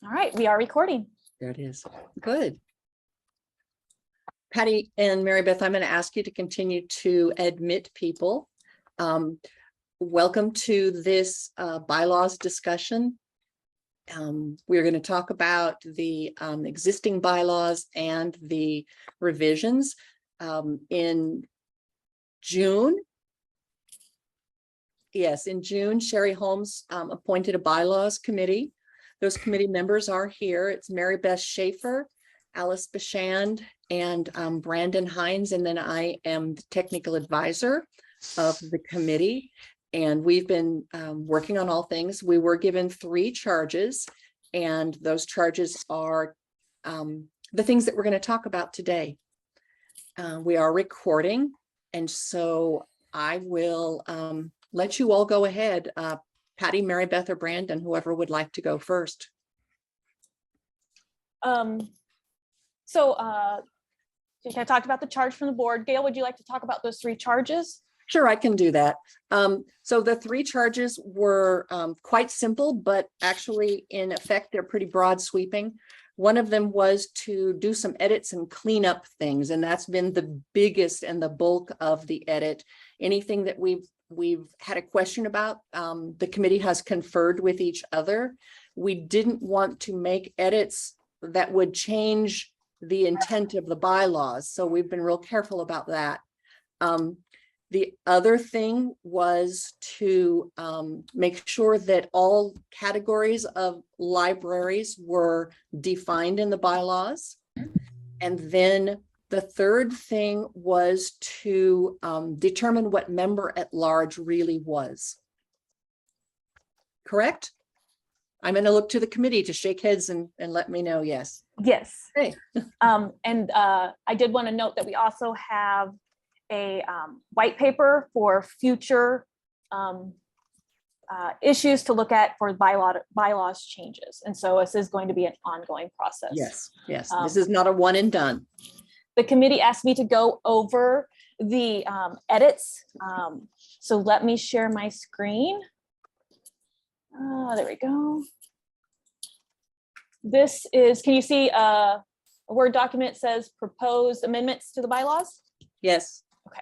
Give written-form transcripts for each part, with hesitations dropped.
All right, we are recording. There it is. Good. Patty and Maribeth, I'm going to ask you to continue to admit people. Welcome to this bylaws discussion. We're going to talk about the existing bylaws and the revisions. In June, in June, Sherry Holmes appointed a bylaws committee. Those committee members are here. It's Maribeth Shafer, Alice Bachand, and Brandon Hines. And then I am the technical advisor of the committee. And we've been working on all things. We were given 3 charges, and those charges are the things that we're going to talk about today. We are recording, and so I will let you all go ahead. Patty, Maribeth, or Brandon, whoever would like to go first. I talked about the charge from the board. Gail, would you like to talk about those 3 charges? Sure, I can do that. So the 3 charges were quite simple, but actually in effect, they're pretty broad sweeping. One of them was to do some edits and clean up things. And that's been the biggest and the bulk of the edit. Anything that we've had a question about, the committee has conferred with each other. We didn't want to make edits that would change the intent of the bylaws. So we've been real careful about that. The other thing was to make sure that all categories of libraries were defined in the bylaws. And then the third thing was to determine what member at large really was. Correct? I'm going to look to the committee to shake heads and let me know. Yes. Yes. Okay. I did want to note that we also have a white paper for future issues to look at for bylaws changes. And so this is going to be an ongoing process. Yes. Yes. This is not a one and done. The committee asked me to go over the edits. So let me share my screen. There we go. This is, can you see a Word document says proposed amendments to the bylaws? Yes. Okay.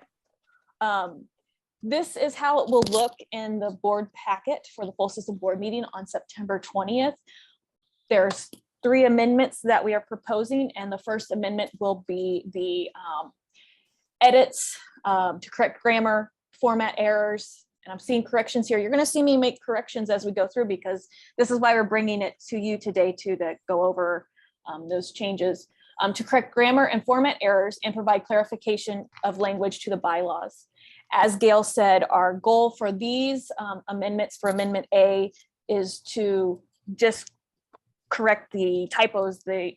This is how it will look in the board packet for the full system board meeting on September 20th. There's 3 amendments that we are proposing, and the first amendment will be the edits to correct grammar, format errors, and I'm seeing corrections here. You're going to see me make corrections as we go through, because this is why we're bringing it to you today to go over those changes, to correct grammar and format errors and provide clarification of language to the bylaws. As Gail said, our goal for these amendments for Amendment A is to just correct the typos, the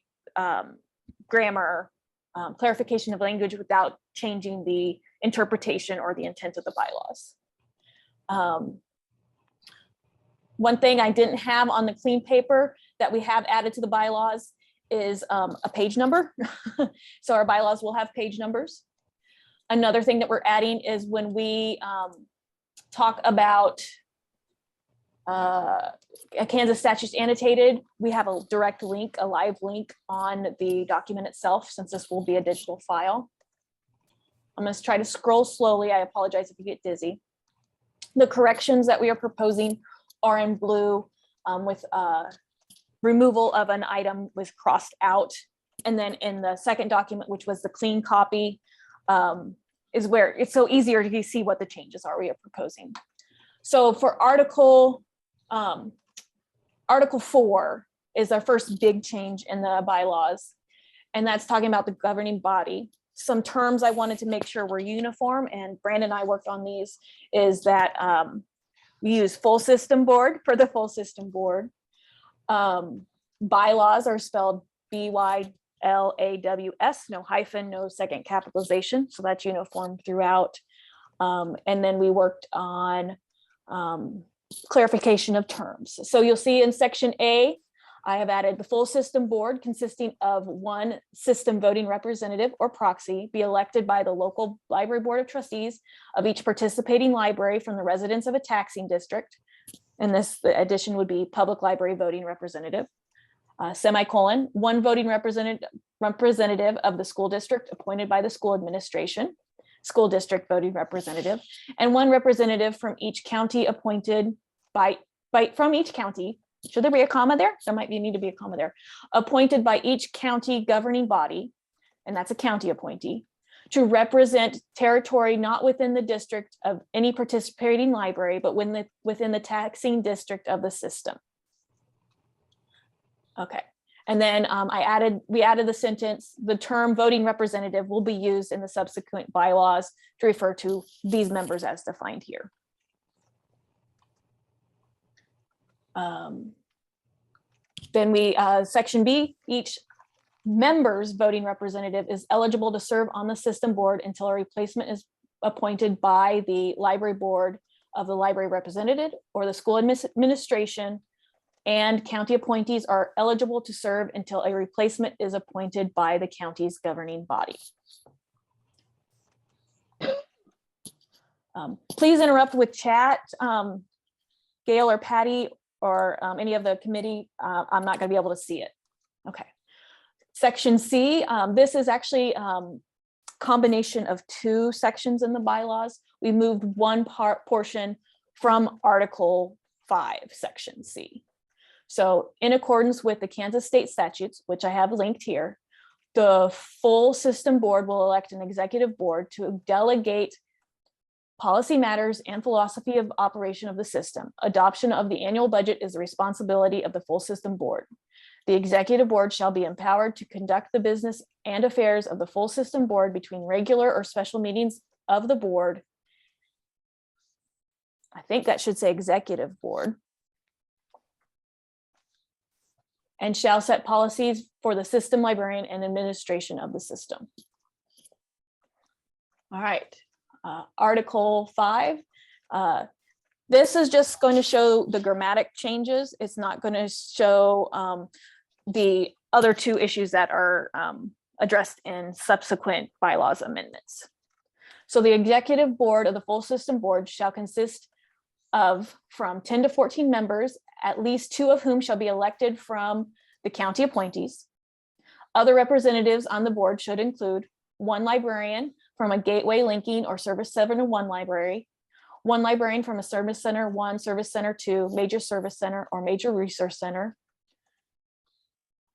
grammar, clarification of language without changing the interpretation or the intent of the bylaws. One thing I didn't have on the clean paper that we have added to the bylaws is a page number. So our bylaws will have page numbers. Another thing that we're adding is when we talk about Kansas statutes annotated, we have a direct link, a live link on the document itself, since this will be a digital file. I'm going to try to scroll slowly. I apologize if you get dizzy. The corrections that we are proposing are in blue with removal of an item was crossed out. And then in the second document, which was the clean copy, is where it's so easier to see what the changes are we are proposing. So for Article 4 is our first big change in the bylaws. And that's talking about the governing body. Some terms I wanted to make sure were uniform, and Brandon and I worked on these, is that we use full system board for the full system board. Bylaws are spelled BYLAWS, no hyphen, no second capitalization. So that's uniform throughout. And then we worked on clarification of terms. So you'll see in section A, I have added the full system board consisting of 1 system voting representative or proxy be elected by the local library board of trustees of each participating library from the residents of a taxing district. And this, the addition would be public library voting representative. semicolon, one voting representative of the school district appointed by the school administration, school district voting representative, and one representative from each county appointed from each county. Should there be a comma there? There might need to be a comma there. Appointed by each county governing body, and that's a county appointee, to represent territory not within the district of any participating library, but within the taxing district of the system. Okay, and then we added the sentence, the term voting representative will be used in the subsequent bylaws to refer to these members as defined here. Then section B, each member's voting representative is eligible to serve on the system board until a replacement is appointed by the library board of the library representative or the school administration, and county appointees are eligible to serve until a replacement is appointed by the county's governing body. Please interrupt with chat. Gail or Patty or any of the committee, I'm not going to be able to see it. Okay. Section C, this is actually combination of two sections in the bylaws. We moved one portion from Article 5, Section C. So in accordance with the Kansas state statutes, which I have linked here, the full system board will elect an executive board to delegate policy matters and philosophy of operation of the system. Adoption of the annual budget is the responsibility of the full system board. The executive board shall be empowered to conduct the business and affairs of the full system board between regular or special meetings of the board. I think that should say executive board. And shall set policies for the system librarian and administration of the system. All right. Article 5. This is just going to show the grammatic changes. It's not going to show the other two issues that are addressed in subsequent bylaws amendments. So the executive board of the full system board shall consist of from 10 to 14 members, at least 2 of whom shall be elected from the county appointees. Other representatives on the board should include one librarian from a Gateway Linking or Service 701 library, one librarian from a Service Center 1, Service Center 2, Major Service Center, or Major Resource Center,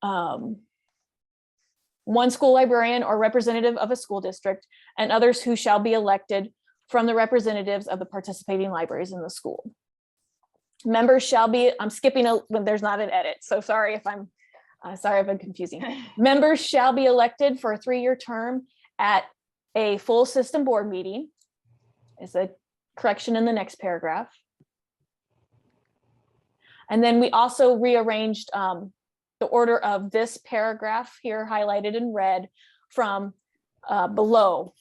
one school librarian or representative of a school district, and others who shall be elected from the representatives of the participating libraries in the school. Members shall be, I'm skipping when there's not an edit, so sorry if I'm confusing. Members shall be elected for a 3-year term at a full system board meeting. Is a correction in the next paragraph. And then we also rearranged the order of this paragraph here highlighted in red from below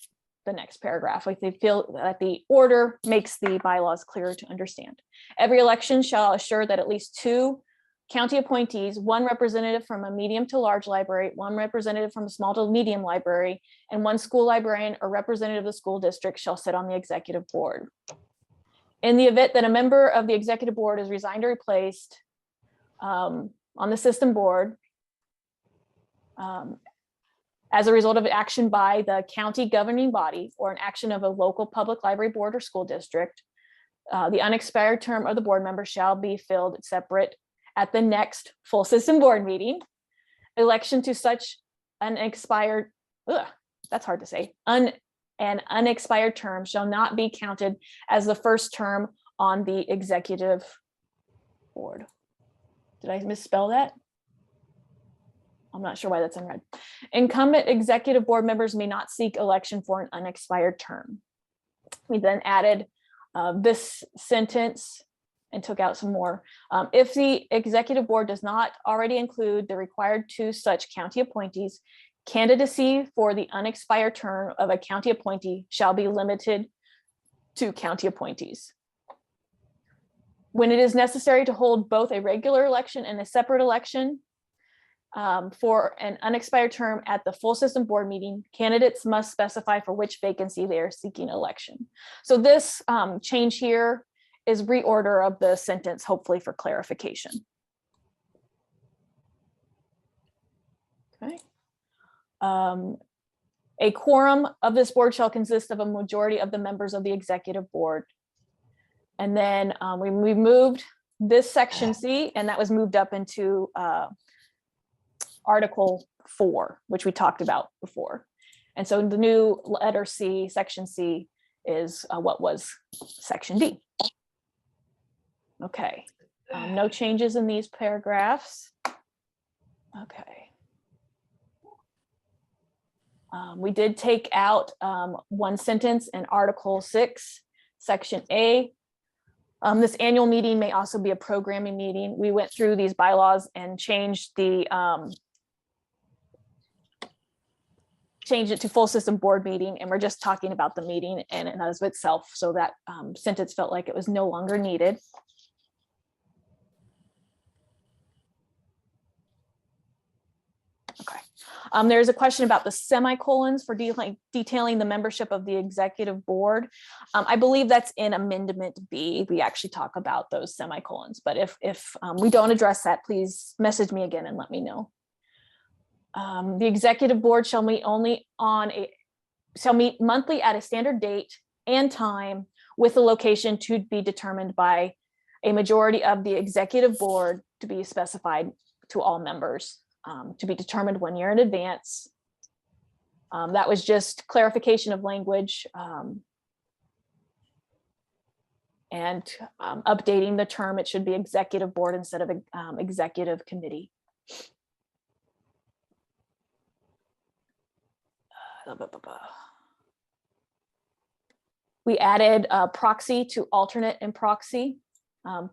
the next paragraph. Like they feel that the order makes the bylaws clearer to understand. Every election shall assure that at least 2 county appointees, 1 representative from a medium to large library, 1 representative from a small to medium library, and 1 school librarian or representative of the school district shall sit on the executive board. In the event that a member of the executive board is resigned or replaced on the system board, as a result of action by the county governing body or an action of a local public library board or school district, the unexpired term of the board member shall be filled separate at the next full system board meeting. Election to such unexpired, that's hard to say, an unexpired term shall not be counted as the first term on the executive board. Did I misspell that? I'm not sure why that's in red. Incumbent executive board members may not seek election for an unexpired term. We then added this sentence and took out some more. If the executive board does not already include the required 2 such county appointees, candidacy for the unexpired term of a county appointee shall be limited to county appointees. When it is necessary to hold both a regular election and a separate election, for an unexpired term at the full system board meeting, candidates must specify for which vacancy they are seeking election. So this change here is reorder of the sentence, hopefully for clarification. Okay. A quorum of this board shall consist of a majority of the members of the executive board. And then we moved this section C, and that was moved up into Article 4, which we talked about before. And so the new letter C, section C, is what was section D. Okay, no changes in these paragraphs. Okay. We did take out one sentence in Article 6, Section A. This annual meeting may also be a programming meeting. We went through these bylaws and changed it to full system board meeting, and we're just talking about the meeting and as itself. So that sentence felt like it was no longer needed. Okay. There's a question about the semicolons for detailing the membership of the executive board. I believe that's in Amendment B. We actually talk about those semicolons, but if we don't address that, please message me again and let me know. The executive board shall meet monthly at a standard date and time with a location to be determined by a majority of the executive board to be specified to all members. To be determined 1 year in advance. That was just clarification of language and updating the term. It should be executive board instead of executive committee. We added proxy to alternate and proxy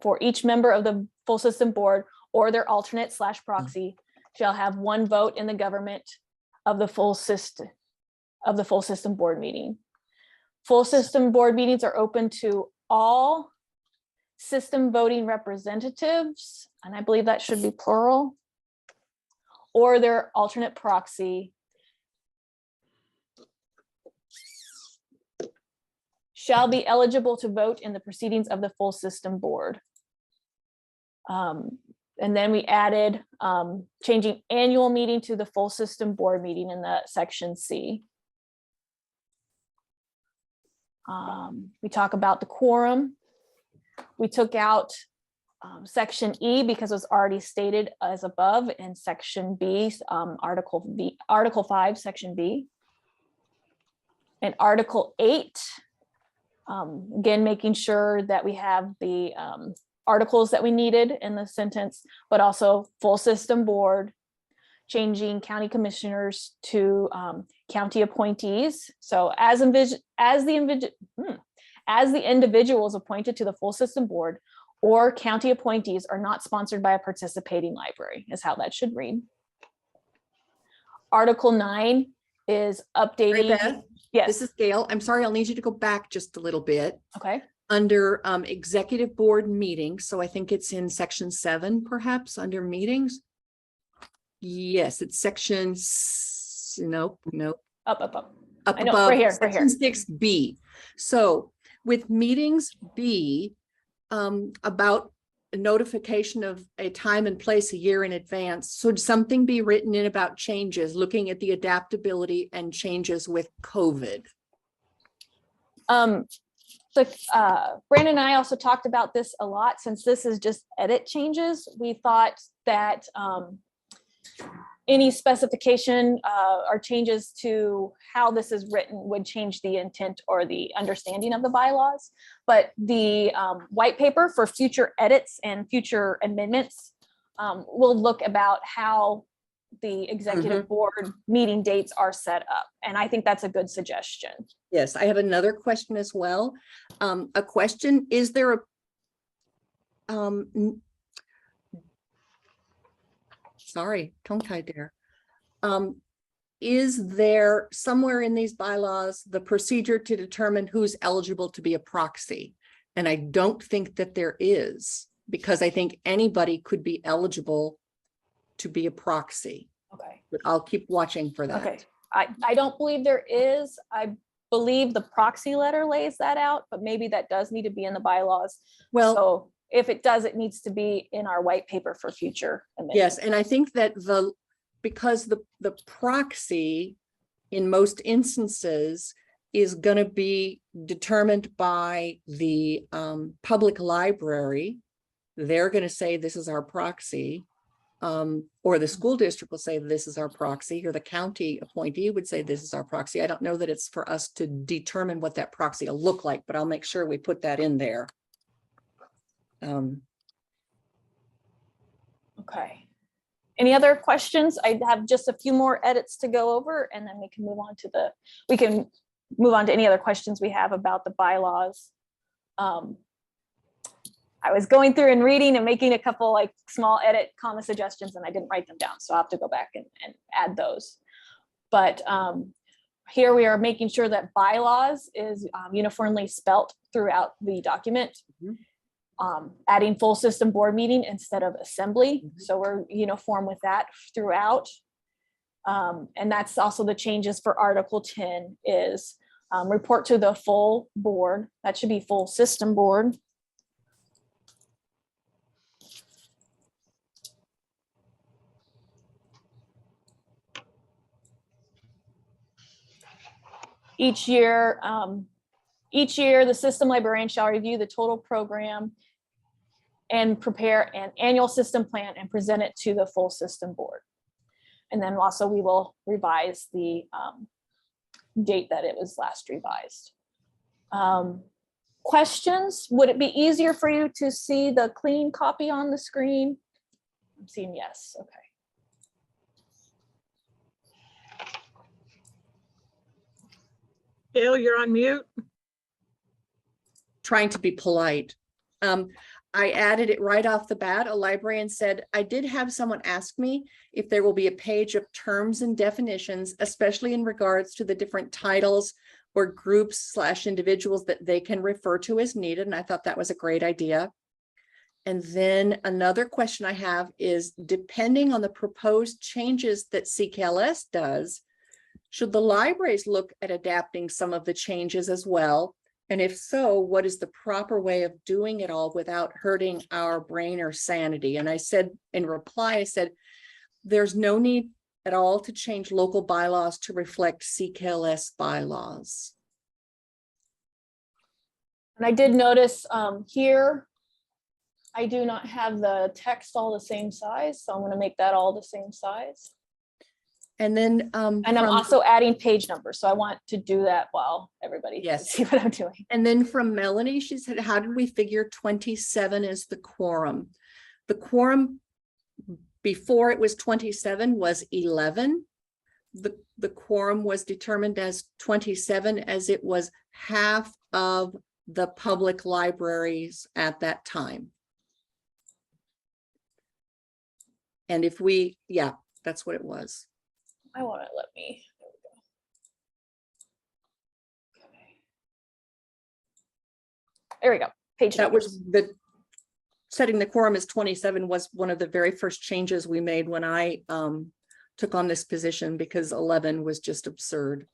for each member of the full system board or their alternate / proxy shall have one vote in the government of the full system board meeting. Full system board meetings are open to all system voting representatives, and I believe that should be plural, or their alternate proxy shall be eligible to vote in the proceedings of the full system board. And then we added changing annual meeting to the full system board meeting in the section C. We talk about the quorum. We took out section E because it was already stated as above in section B, Article 5, section B. And Article 8, again, making sure that we have the articles that we needed in the sentence, but also full system board, changing county commissioners to county appointees. So as the individuals appointed to the full system board or county appointees are not sponsored by a participating library is how that should read. Article 9 is updating. Maribeth, yes. This is Gail. I'm sorry, I'll need you to go back just a little bit. Okay. Under executive board meetings. So I think it's in section 7, perhaps under meetings. Yes, it's section, nope. Up Up I know, above, right here. section 6B. So with meetings B, about notification of a time and place a year in advance. Should something be written in about changes, looking at the adaptability and changes with COVID? Brandon and I also talked about this a lot. Since this is just edit changes, we thought that any specification or changes to how this is written would change the intent or the understanding of the bylaws. But the white paper for future edits and future amendments will look about how the executive board meeting dates are set up. And I think that's a good suggestion. Yes, I have another question as well. A question, is there a, sorry, tongue-tied there. Is there somewhere in these bylaws the procedure to determine who's eligible to be a proxy? And I don't think that there is, because I think anybody could be eligible to be a proxy. Okay. But I'll keep watching for that. Okay. I don't believe there is. I believe the proxy letter lays that out, but maybe that does need to be in the bylaws. Well, so if it does, it needs to be in our white paper for future amendments. yes, and I think that because the proxy in most instances is going to be determined by the public library. They're going to say this is our proxy, or the school district will say this is our proxy, or the county appointee would say this is our proxy. I don't know that it's for us to determine what that proxy will look like, but I'll make sure we put that in there. Okay. Any other questions? I have just a few more edits to go over, and then we can move on to any other questions we have about the bylaws. I was going through and reading and making a couple like small edit comma suggestions, and I didn't write them down, so I'll have to go back and add those. But here we are making sure that bylaws is uniformly spelt throughout the document. Mm-hmm. Adding full system board meeting instead of assembly. Mm-hmm. So we're uniform with that throughout. And that's also the changes for Article 10 is report to the full board. That should be full system board. Each year, the system librarian shall review the total program and prepare an annual system plan and present it to the full system board. And then also we will revise the date that it was last revised. Questions? Would it be easier for you to see the clean copy on the screen? I'm seeing yes, okay. Gail, you're on mute. Trying to be polite. I added it right off the bat. A librarian said, I did have someone ask me if there will be a page of terms and definitions, especially in regards to the different titles or groups / individuals that they can refer to as needed. And I thought that was a great idea. And then another question I have is, depending on the proposed changes that CKLS does, should the libraries look at adapting some of the changes as well? And if so, what is the proper way of doing it all without hurting our brain or sanity? And I said in reply, I said, there's no need at all to change local bylaws to reflect CKLS bylaws. And I did notice here, I do not have the text all the same size, so I'm going to make that all the same size. And then and I'm also adding page numbers, so I want to do that while everybody can see what I'm doing. And then from Melanie, she said, how did we figure 27 as the quorum? The quorum before it was 27 was 11. The quorum was determined as 27 as it was half of the public libraries at that time. And if we, yeah, that's what it was. I want to let me, there we go. Okay. There we go. Page that numbers. Was the setting the quorum as 27 was one of the very first changes we made when I took on this position, because 11 was just absurd.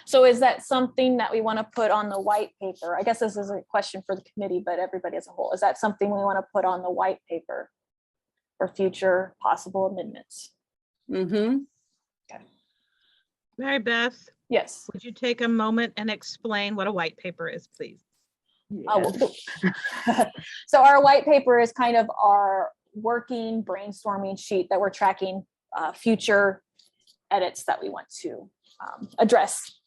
So is that something that we want to put on the white paper? I guess this is a question for the committee, but everybody as a whole. Is that something we want to put on the white paper for future possible amendments? Mm-hmm. Okay. Maribeth, Yes. would you take a moment and explain what a white paper is, please? So our white paper is kind of our working brainstorming sheet that we're tracking future edits that we want to address.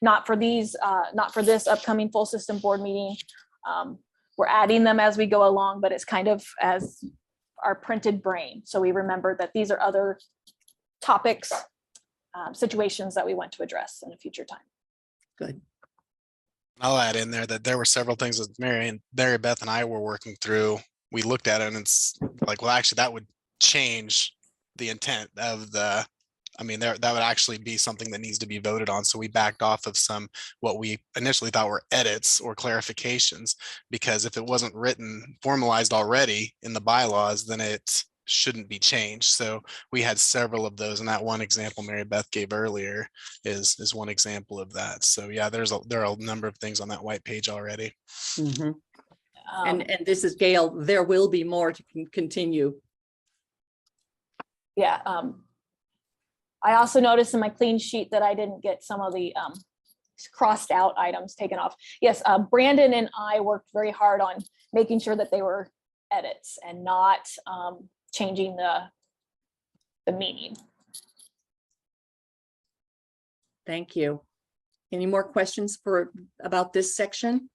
Not for these, not for this upcoming full system board meeting. We're adding them as we go along, but it's kind of as our printed brain. So we remember that these are other topics, situations that we want to address in a future time. Good. I'll add in there that there were several things that Maribeth and I were working through. We looked at it and it's like, well, actually that would change the intent of the, I mean, that would actually be something that needs to be voted on. So we backed off of some, what we initially thought were edits or clarifications, because if it wasn't written, formalized already in the bylaws, then it shouldn't be changed. So we had several of those, and that one example Maribeth gave earlier is one example of that. So yeah, there are a number of things on that white page already. Mm-hmm. And this is Gail. There will be more to continue. Yeah. I also noticed in my clean sheet that I didn't get some of the crossed out items taken off. Yes, Brandon and I worked very hard on making sure that they were edits and not changing the meaning. Thank you. Any more questions about this section?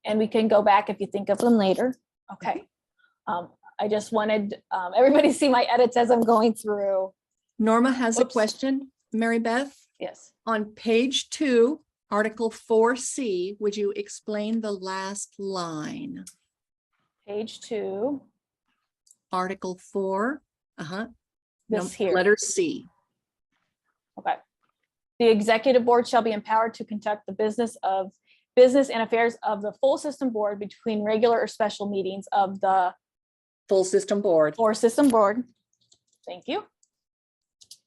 And we can go back if you think of them later. Okay. I just wanted everybody to see my edits as I'm going through. Norma has a Oops. question. Maribeth, Yes. on page 2, Article 4C, would you explain the last line? Page 2. Article 4, This here. letter C. Okay. The executive board shall be empowered to conduct the business and affairs of the full system board between regular or special meetings of the Full system board. or system board. Thank you.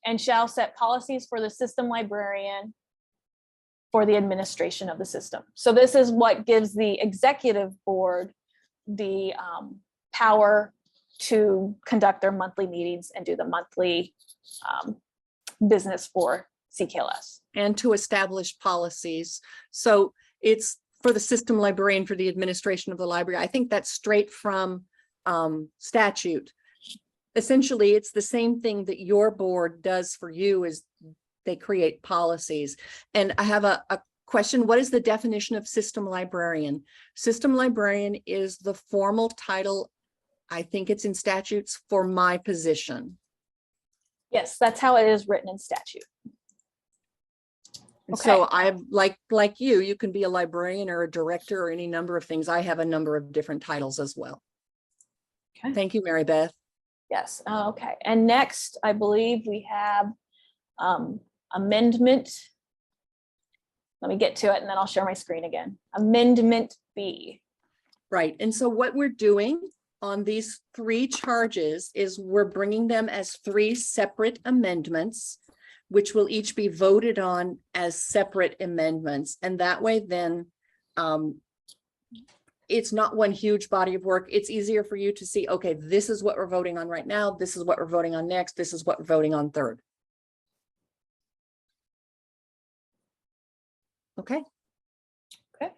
And shall set policies for the system librarian for the administration of the system. So this is what gives the executive board the power to conduct their monthly meetings and do the monthly business for CKLS. And to establish policies. So it's for the system librarian for the administration of the library. I think that's straight from statute. Essentially, it's the same thing that your board does for you, is they create policies. And I have a question. What is the definition of system librarian? System librarian is the formal title, I think it's in statutes, for my position. Yes, that's how it is written in statute. And so I like you can be a librarian or a director or any number of things. I have a number of different titles as well. Okay. Thank you, Maribeth. Yes, okay. And next, I believe we have amendment. Let me get to it and then I'll share my screen again. Amendment B. Right. And so what we're doing on these 3 charges is we're bringing them as 3 separate amendments, which will each be voted on as separate amendments. And that way then it's not one huge body of work. It's easier for you to see, okay, this is what we're voting on right now. This is what we're voting on next. This is what we're voting on third. Okay. Okay.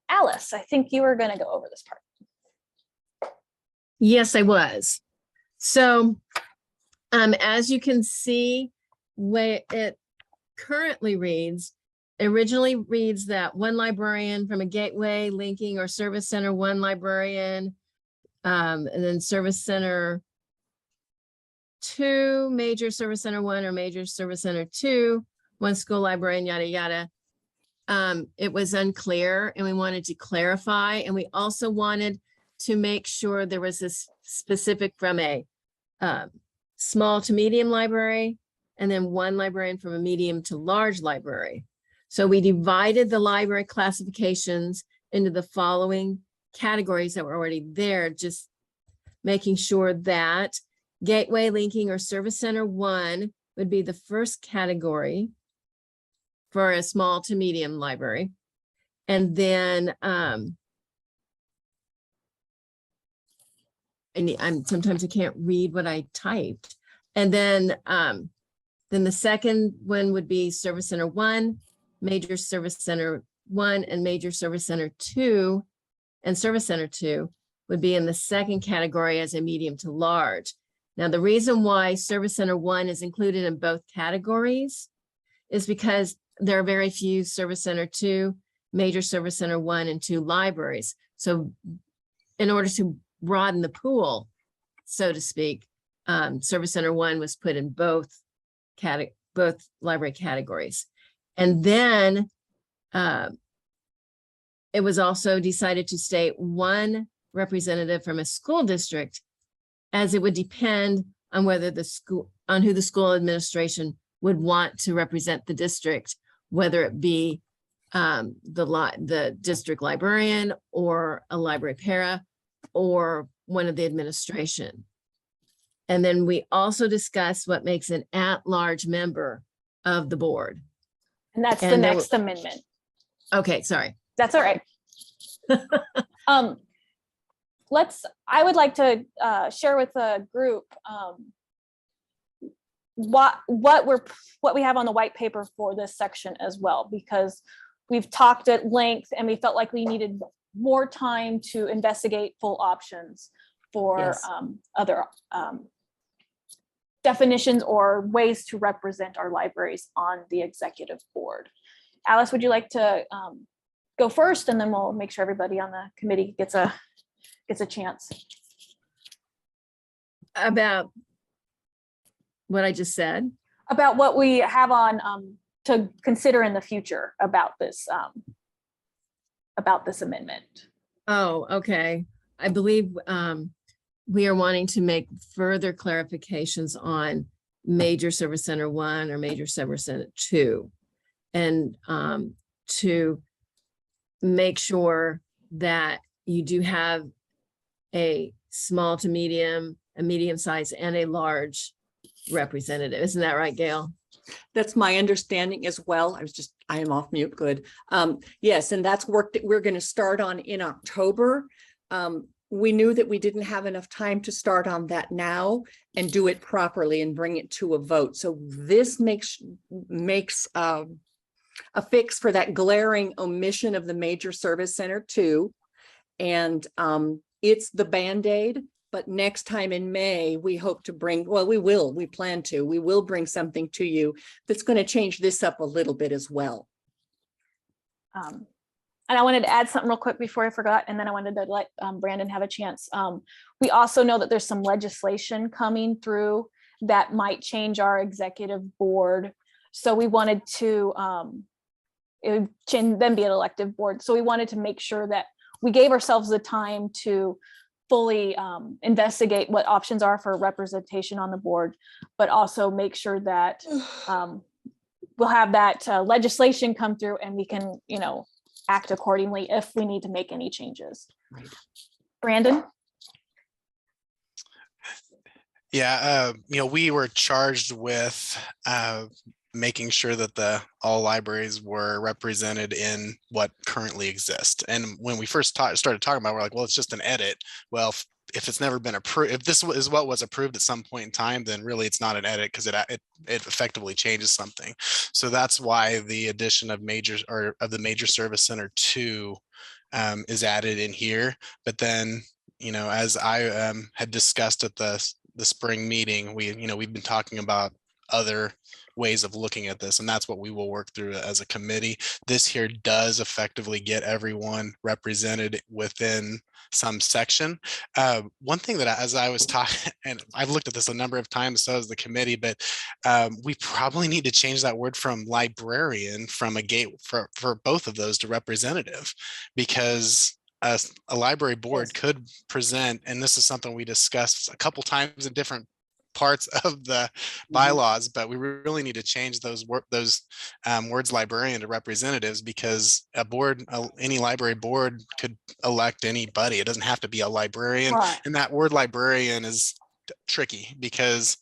Alice, I think you were going to go over this part. Yes, I was. So, as you can see, where it currently reads, originally reads that one librarian from a gateway, linking, or service center, one librarian, and then service center 2, major service center 1, or major service center 2, one school librarian, yada, yada. It was unclear and we wanted to clarify, and we also wanted to make sure there was this specific from a small to medium library, and then one librarian from a medium to large library. So we divided the library classifications into the following categories that were already there, just making sure that gateway, linking, or service center 1 would be the first category for a small to medium library. And then sometimes I can't read what I typed. And then the second one would be service center 1, major service center 1, and major service center 2, and service center 2 would be in the second category as a medium to large. Now, the reason why service center 1 is included in both categories is because there are very few service center 2, major service center 1 and 2 libraries. So in order to broaden the pool, so to speak, service center 1 was put in both library categories. And then it was also decided to state one representative from a school district, as it would depend on whether who the school administration would want to represent the district, whether it be the district librarian or a library para or one of the administration. And then we also discussed what makes an at-large member of the board. And that's the And there next amendment. Okay, sorry. That's all right. I would like to share with the group what we have on the white paper for this section as well, because we've talked at length and we felt like we needed more time to investigate full options for Yes. other definitions or ways to represent our libraries on the executive board. Alice, would you like to go first, and then we'll make sure everybody on the committee gets a chance. About what I just said. About what we have on to consider in the future about this amendment. Oh, okay. I believe we are wanting to make further clarifications on major service center 1 or major service center 2. And to make sure that you do have a small to medium, a medium size, and a large representative. Isn't that right, Gail? That's my understanding as well. I am off mute. Good. Yes, and that's work that we're going to start on in October. We knew that we didn't have enough time to start on that now and do it properly and bring it to a vote. So this makes a fix for that glaring omission of the major service center 2. And it's the Band-Aid. But next time in May, we hope to bring, well, we will bring something to you that's going to change this up a little bit as well. And I wanted to add something real quick before I forgot, and then I wanted to let Brandon have a chance. We also know that there's some legislation coming through that might change our executive board. So we wanted to, it would then be an elective board. So we wanted to make sure that we gave ourselves the time to fully investigate what options are for representation on the board, but also make sure that we'll have that legislation come through and we can, act accordingly if we need to make any changes. Right. Brandon? Yeah, we were charged with making sure that all libraries were represented in what currently exists. And when we first started talking about it, we're like, well, it's just an edit. Well, if it's never been approved, if this is what was approved at some point in time, then really it's not an edit because it effectively changes something. So that's why the addition of the major service center 2 is added in here. But then, as I had discussed at the spring meeting, we've been talking about other ways of looking at this, and that's what we will work through as a committee. This here does effectively get everyone represented within some section. One thing that as I was talking, and I've looked at this a number of times, so has the committee, but we probably need to change that word from librarian from for both of those to representative, because a library board could present, and this is something we discussed a couple times in different parts of the bylaws, but we really need to change those words librarian to representatives, because any library board could elect anybody. It doesn't have to be a librarian. Right. And that word librarian is tricky because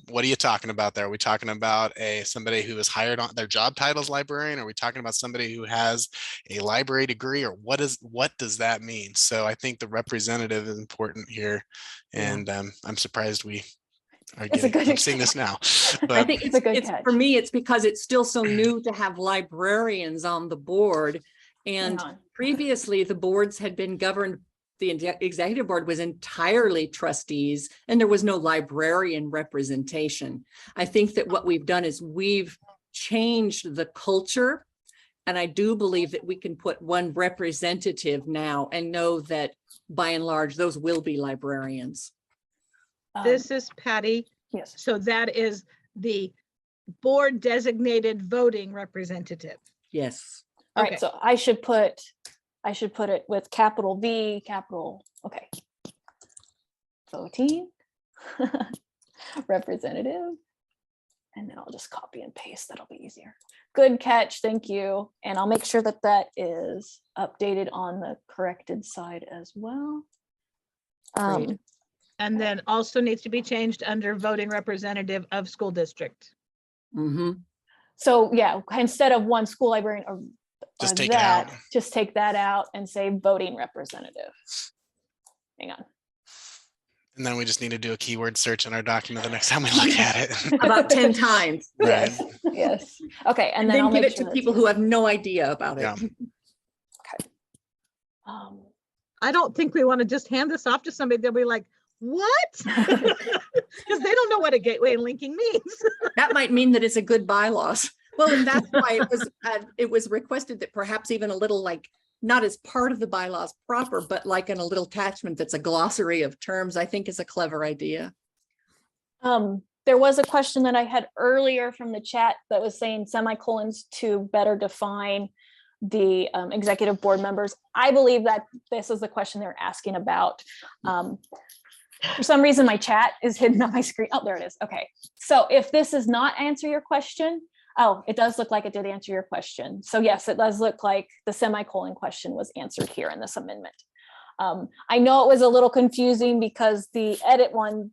what are you talking about there? Are we talking about somebody who is hired on their job title as librarian? Are we talking about somebody who has a library degree, or what does that mean? So I think the representative is important here, and I'm surprised we are I'm seeing this now. But I think it's for me, it's because it's still so new to have librarians on the board, and previously the boards had been governed. The executive board was entirely trustees and there was no librarian representation. I think that what we've done is we've changed the culture. And I do believe that we can put one representative now and know that by and large, those will be librarians. This is Patty. Yes. So that is the board designated voting representative. Yes. All Okay. right, so I should put it with capital V, okay. Voting representative. And then I'll just copy and paste. That'll be easier. Good catch. Thank you. And I'll make sure that is updated on the corrected side as well. Great. And then also needs to be changed under voting representative of school district. So yeah, instead of one school librarian or just take it out. Just take that out and say voting representative. hang on. And then we just need to do a keyword search in our document the next time we look at it. About 10 times. Right. Yes, yes. Okay, and And then I'll then give make it sure to that's people here. who have no idea about it. Yeah. Um, I don't think we want to just hand this off to somebody. They'll be like, what? Because they don't know what a gateway linking means. That might mean that it's a good bylaws. Well, and that's why it was requested that perhaps even a little, like, not as part of the bylaws proper, but like in a little attachment that's a glossary of terms, I think is a clever idea. There was a question that I had earlier from the chat that was saying semicolons to better define the executive board members. I believe that this is the question they're asking about. For some reason, my chat is hidden on my screen. Oh, there it is. Okay. So if this does not answer your question, oh, it does look like it did answer your question. So yes, it does look like the semicolon question was answered here in this amendment. I know it was a little confusing because the edit one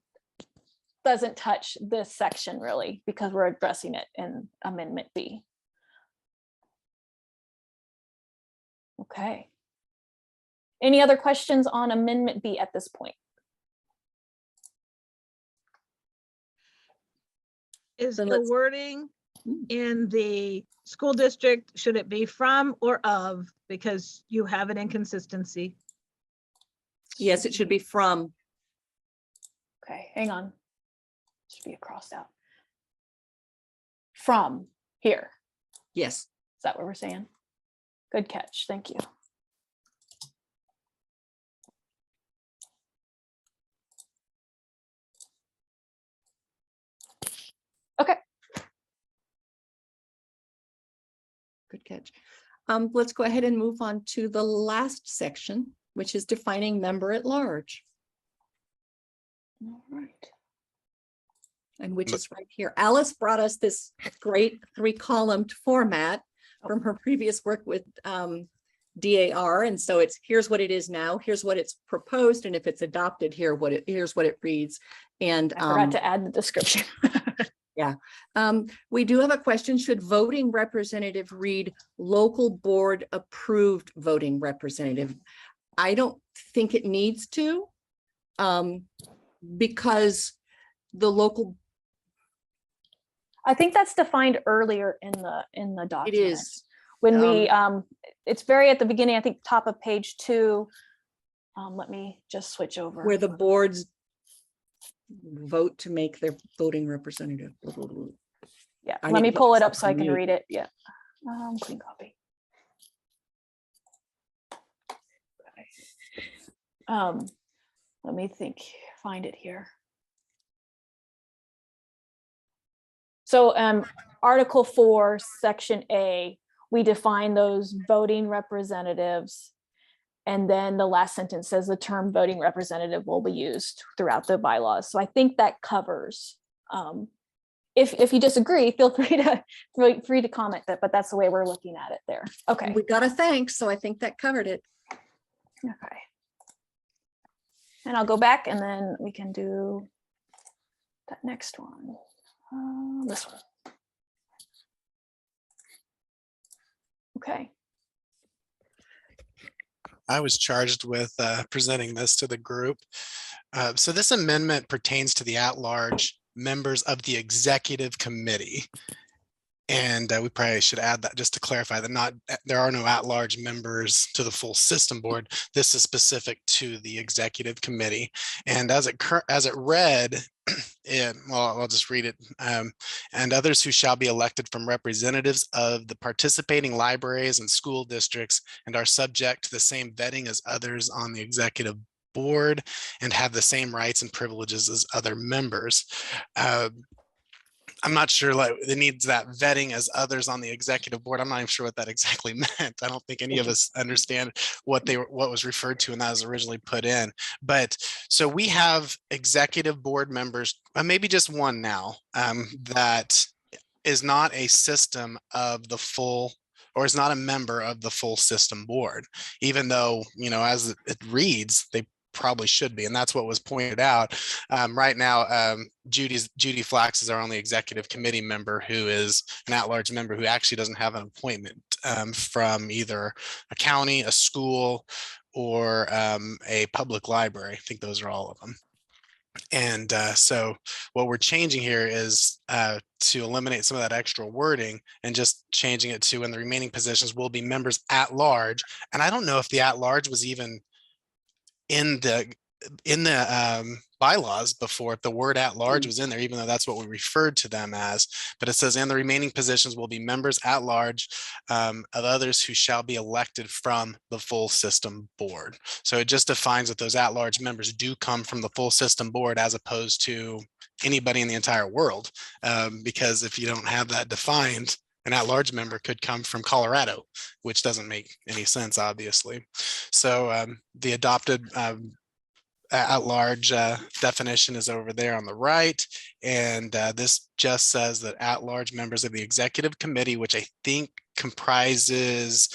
doesn't touch this section really, because we're addressing it in Amendment B. Okay. Any other questions on Amendment B at this point? Is Then the let's- wording in the school district, should it be from or of? Because you have an inconsistency. Yes, it should be from. Okay, hang on. Should be crossed out. From here. Yes. Is that what we're saying? Good catch. Thank you. Okay. Good catch. Let's go ahead and move on to the last section, which is defining member at large, All right. and which is right here. Alice brought us this great 3-column format from her previous work with DAR. And so it's, here's what it is now, here's what it's proposed, and if it's adopted, here's what it reads. And I forgot to add the description. we do have a question. Should voting representative read local board approved voting representative? I don't think it needs to, because the local, I think that's defined earlier in the document. it is. When we, it's very at the beginning, I think top of page 2. Let me just switch over. Where the boards vote to make their voting representative. Yeah, I let need me to pull look it up this so up I on can mute. read it. Yeah. Clean copy. Okay. Let me find it here. So Article 4, Section A, we define those voting representatives. And then the last sentence says the term voting representative will be used throughout the bylaws. So I think that covers. If you disagree, feel free to comment that, but that's the way we're looking at it there. Okay. We got a thanks, so I think that covered it. Okay. And I'll go back and then we can do that next one. This one. Okay. I was charged with presenting this to the group. So this amendment pertains to the at-large members of the executive committee. And we probably should add that just to clarify that there are no at-large members to the full system board. This is specific to the executive committee. And as it read, well, I'll just read it. And others who shall be elected from representatives of the participating libraries and school districts and are subject to the same vetting as others on the executive board and have the same rights and privileges as other members. I'm not sure, like, it needs that vetting as others on the executive board. I'm not even sure what that exactly meant. I don't think any of us understand what was referred to when that was originally put in. But so we have executive board members, maybe just one now, that is not a system of the full, or is not a member of the full system board, even though, as it reads, they probably should be. And that's what was pointed out. Right now, Judy Flax is our only executive committee member who is an at-large member who actually doesn't have an appointment from either a county, a school, or a public library. I think those are all of them. And so what we're changing here is to eliminate some of that extra wording and just changing it to, and the remaining positions will be members at large. And I don't know if the at large was even in the bylaws before, if the word at large was in there, even though that's what we referred to them as. But it says, and the remaining positions will be members at large of others who shall be elected from the full system board. So it just defines that those at large members do come from the full system board, as opposed to anybody in the entire world. Because if you don't have that defined, an at-large member could come from Colorado, which doesn't make any sense, obviously. So the adopted at-large definition is over there on the right. And this just says that at-large members of the executive committee, which I think comprises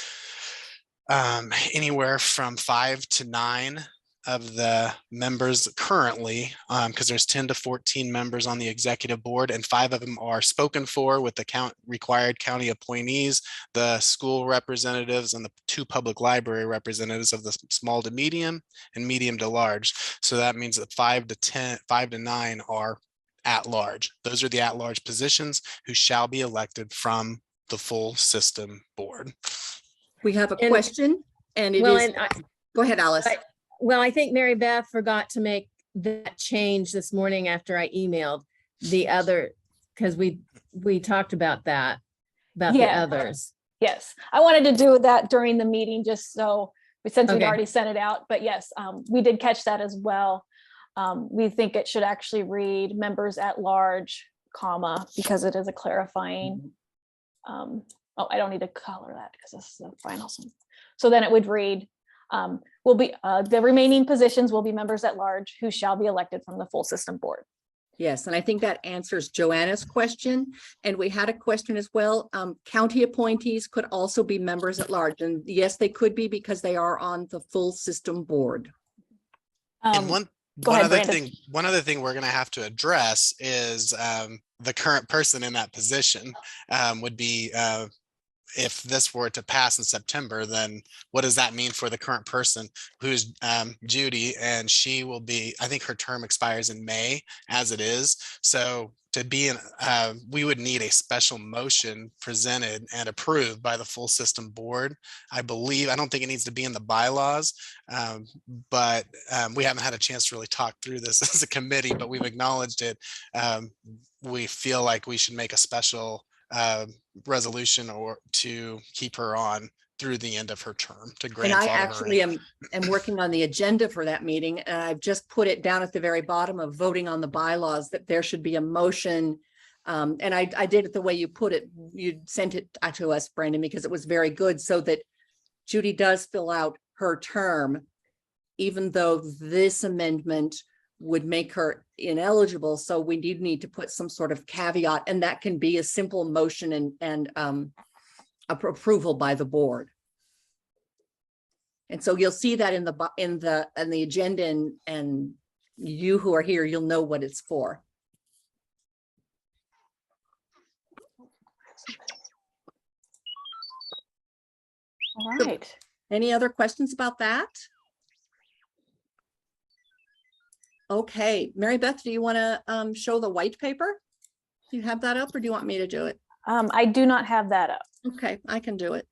anywhere from 5 to 9 of the members currently, because there's 10 to 14 members on the executive board, and 5 of them are spoken for with the required county appointees, the school representatives, and the 2 public library representatives of the small to medium and medium to large. So that means that 5 to 9 are at large. Those are the at large positions who shall be elected from the full system board. We have a And- question, and it Well, is, and go ahead, Alice. Well, I think Maribeth forgot to make that change this morning after I emailed the other, because we talked about that, about the Yeah. others. Yes, I wanted to do that during the meeting, just so, since we'd Okay. already sent it out, but yes, we did catch that as well. We think it should actually read members at large, comma, because it is a clarifying. Oh, I don't need to color that because this is the final one. So then it would read, will be, the remaining positions will be members at large who shall be elected from the full system board. Yes, and I think that answers Joanna's question. And we had a question as well. County appointees could also be members at large. And yes, they could be because they are on the full system board. And one go ahead, other Brandon. thing we're going to have to address is the current person in that position would be if this were to pass in September, then what does that mean for the current person, who's Judy? And she will be, I think her term expires in May as it is. So to be in, we would need a special motion presented and approved by the full system board. I believe, I don't think it needs to be in the bylaws, but we haven't had a chance to really talk through this as a committee, but we've acknowledged it. We feel like we should make a special resolution or to keep her on through the end of her term to And grandfather I her actually in. am working on the agenda for that meeting. And I've just put it down at the very bottom of voting on the bylaws that there should be a motion. And I did it the way you put it. You sent it to us, Brandon, because it was very good, so that Judy does fill out her term, even though this amendment would make her ineligible. So we do need to put some sort of caveat, and that can be a simple motion and approval by the board. And so you'll see that in the agenda, and you who are here, you'll know what it's for. All right. Any other questions about that? Okay, Maribeth, do you want to show the white paper? Do you have that up, or do you want me to do it? I do not have that up. Okay, I can do it.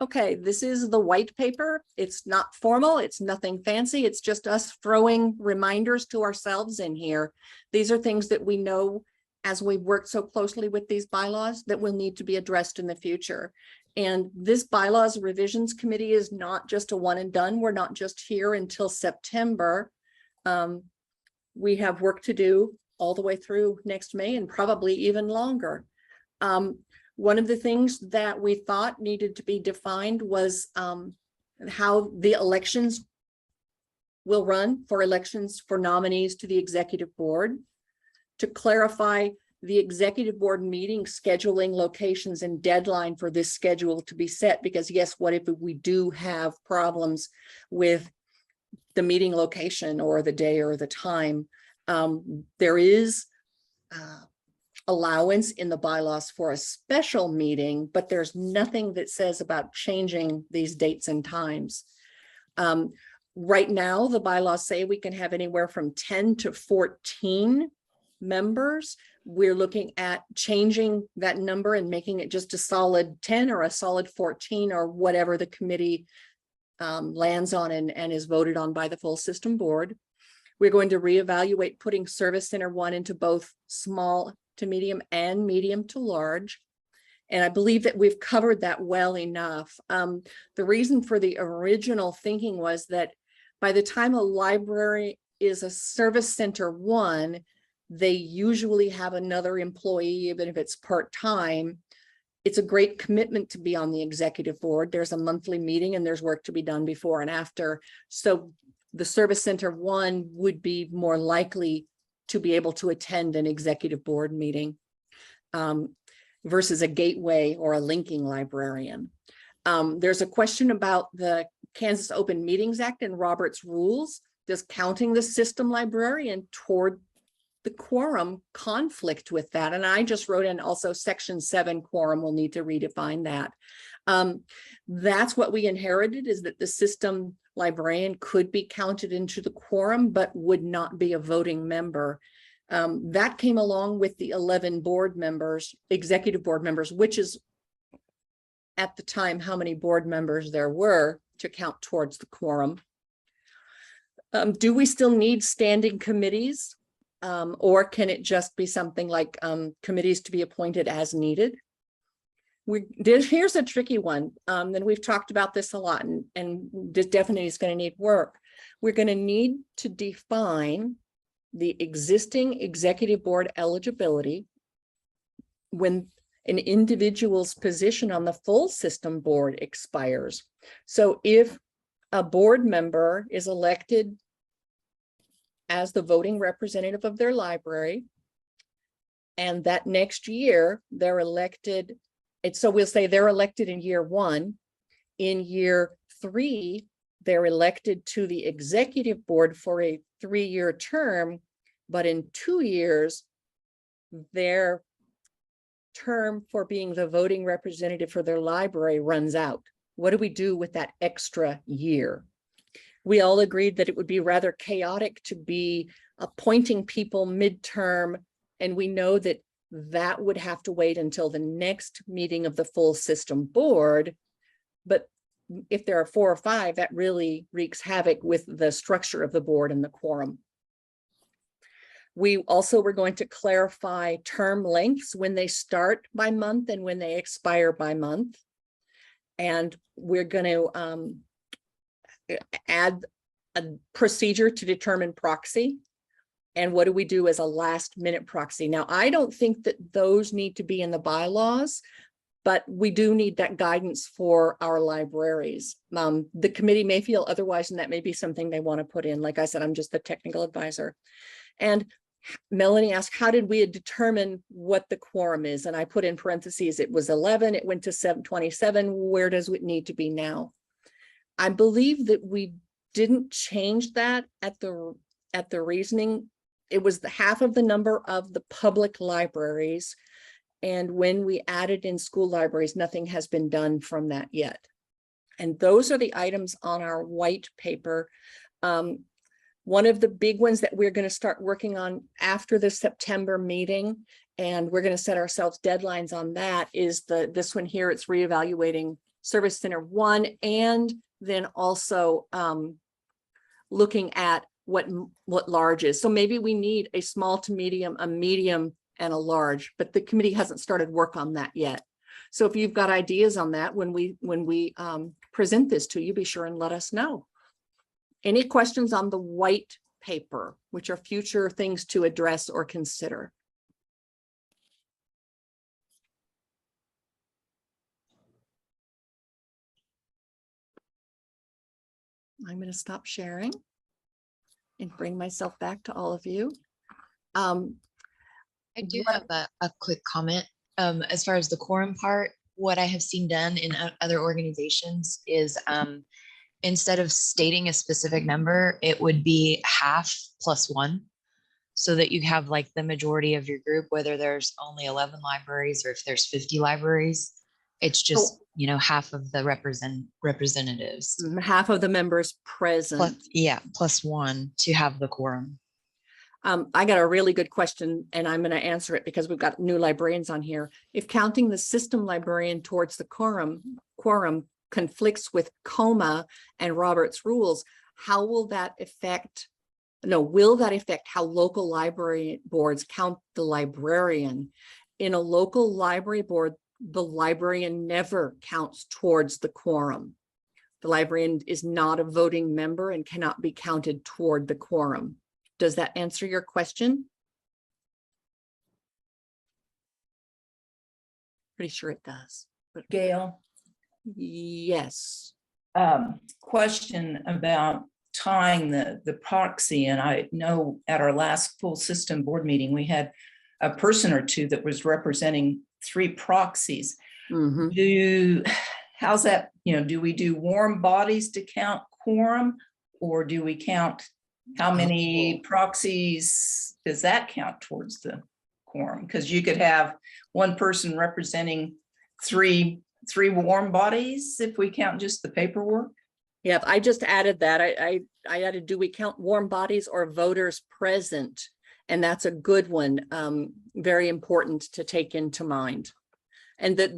Okay, this is the white paper. It's not formal. It's nothing fancy. It's just us throwing reminders to ourselves in here. These are things that we know, as we've worked so closely with these bylaws, that will need to be addressed in the future. And this bylaws revisions committee is not just a one and done. We're not just here until September. We have work to do all the way through next May, and probably even longer. One of the things that we thought needed to be defined was how the elections will run for elections for nominees to the executive board. To clarify the executive board meeting scheduling locations and deadline for this schedule to be set, because yes, what if we do have problems with the meeting location or the day or the time? There is allowance in the bylaws for a special meeting, but there's nothing that says about changing these dates and times. Right now, the bylaws say we can have anywhere from 10 to 14 members. We're looking at changing that number and making it just a solid 10 or a solid 14 or whatever the committee lands on and is voted on by the full system board. We're going to reevaluate putting Service Center 1 into both small to medium and medium to large. And I believe that we've covered that well enough. The reason for the original thinking was that by the time a library is a Service Center 1, they usually have another employee, even if it's part-time. It's a great commitment to be on the executive board. There's a monthly meeting and there's work to be done before and after. So the Service Center 1 would be more likely to be able to attend an executive board meeting versus a gateway or a linking librarian. There's a question about the Kansas Open Meetings Act and Robert's rules. Does counting the system librarian toward the quorum conflict with that? And I just wrote in also section 7 quorum will need to redefine that. That's what we inherited, is that the system librarian could be counted into the quorum, but would not be a voting member. That came along with the 11 board members, executive board members, which is at the time how many board members there were to count towards the quorum. Do we still need standing committees? Or can it just be something like committees to be appointed as needed? Here's a tricky one. And we've talked about this a lot, and this definitely is going to need work. We're going to need to define the existing executive board eligibility when an individual's position on the full system board expires. So if a board member is elected as the voting representative of their library, and that next year they're elected, so we'll say they're elected in year 1. In year 3, they're elected to the executive board for a 3-year term, but in 2 years, their term for being the voting representative for their library runs out. What do we do with that extra year? We all agreed that it would be rather chaotic to be appointing people midterm, and we know that that would have to wait until the next meeting of the full system board. But if there are 4 or 5, that really wreaks havoc with the structure of the board and the quorum. We also were going to clarify term lengths, when they start by month and when they expire by month. And we're going to add a procedure to determine proxy. And what do we do as a last minute proxy? Now, I don't think that those need to be in the bylaws, but we do need that guidance for our libraries. The committee may feel otherwise, and that may be something they want to put in. Like I said, I'm just the technical advisor. And Melanie asked, how did we determine what the quorum is? And I put in parentheses, it was 11, it went to 27. Where does it need to be now? I believe that we didn't change that at the reasoning. It was the half of the number of the public libraries. And when we added in school libraries, nothing has been done from that yet. And those are the items on our white paper. One of the big ones that we're going to start working on after the September meeting, and we're going to set ourselves deadlines on that, is this one here. It's reevaluating Service Center 1, and then also looking at what large is. So maybe we need a small to medium, a medium, and a large, but the committee hasn't started work on that yet. So if you've got ideas on that, when we present this to you, be sure and let us know. Any questions on the white paper, which are future things to address or consider? I'm going to stop sharing and bring myself back to all of you. I do have a quick comment. As far as the quorum part, what I have seen done in other organizations is instead of stating a specific number, it would be half plus 1. so that you have like the majority of your group, whether there's only 11 libraries or if there's 50 libraries. It's just, half of the representatives. Half of the members present. Plus one to have the quorum. I got a really good question and I'm going to answer it because we've got new librarians on here. If counting the system librarian towards the quorum conflicts with COMA and Robert's rules, how will that affect? Will that affect how local library boards count the librarian? In a local library board, the librarian never counts towards the quorum. The librarian is not a voting member and cannot be counted toward the quorum. Does that answer your question? Pretty sure it does. But Gail, yes. question about tying the proxy. And I know at our last full system board meeting, we had a person or two that was representing 3 proxies. Mhm. How's that, do we do warm bodies to count quorum, or do we count how many proxies does that count towards the quorum? Because you could have one person representing three warm bodies if we count just the paperwork. Yeah, I just added that. I added, do we count warm bodies or voters present? And that's a good one. Very important to take into mind. And that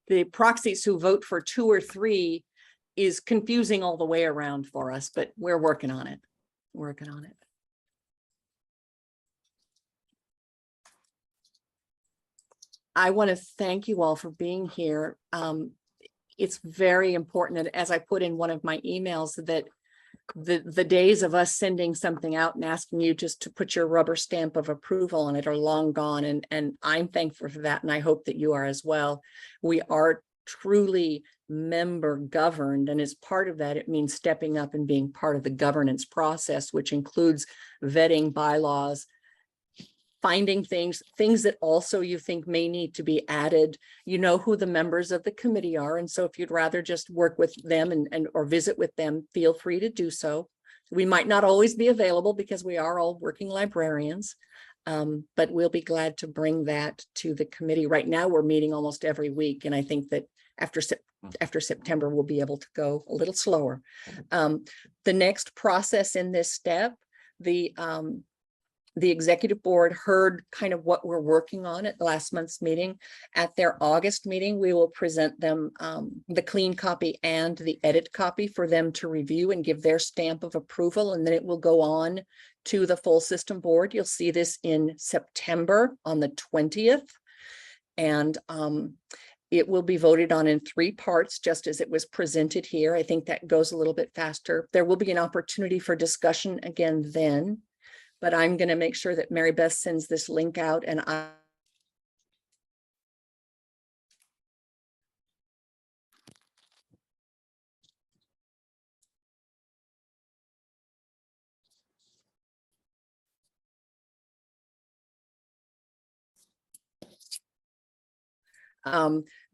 the proxies who vote for 2 or 3 is confusing all the way around for us, but we're working on it. I want to thank you all for being here. It's very important, and as I put in one of my emails, that the days of us sending something out and asking you just to put your rubber stamp of approval on it are long gone. And I'm thankful for that. And I hope that you are as well. We are truly member governed. And as part of that, it means stepping up and being part of the governance process, which includes vetting bylaws, finding things that also you think may need to be added. You know who the members of the committee are. And so if you'd rather just work with them or visit with them, feel free to do so. We might not always be available because we are all working librarians, but we'll be glad to bring that to the committee. Right now, we're meeting almost every week. And I think that after September, we'll be able to go a little slower. The next process in this step, the executive board heard kind of what we're working on at last month's meeting. At their August meeting, we will present them the clean copy and the edit copy for them to review and give their stamp of approval. And then it will go on to the full system board. You'll see this in September on the 20th. And it will be voted on in 3 parts, just as it was presented here. I think that goes a little bit faster. There will be an opportunity for discussion again then. But I'm going to make sure that Maribeth sends this link out, and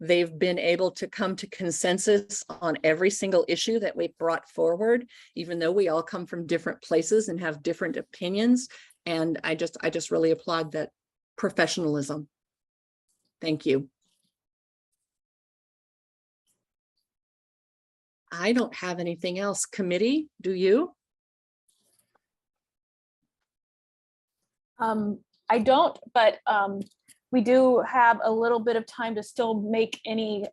they've been able to come to consensus on every single issue that we've brought forward, even though we all come from different places and have different opinions. And I just really applaud that professionalism. Thank you. I don't have anything else. Committee, do you? I don't, but we do have a little bit of time to still make any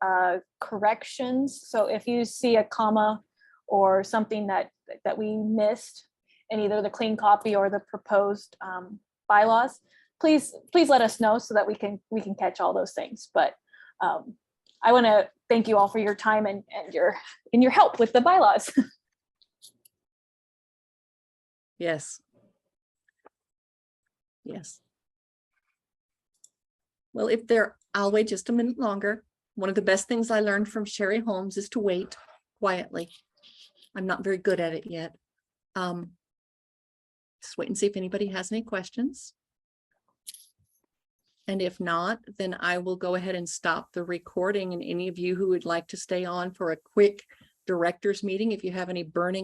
corrections. So if you see a comma or something that we missed in either the clean copy or the proposed bylaws, please let us know so that we can catch all those things. But I want to thank you all for your time and your help with the bylaws. Yes. Yes. Well, I'll wait just a minute longer. One of the best things I learned from Sherry Holmes is to wait quietly. I'm not very good at it yet. Just wait and see if anybody has any questions. And if not, then I will go ahead and stop the recording. And any of you who would like to stay on for a quick director's meeting, if you have any burning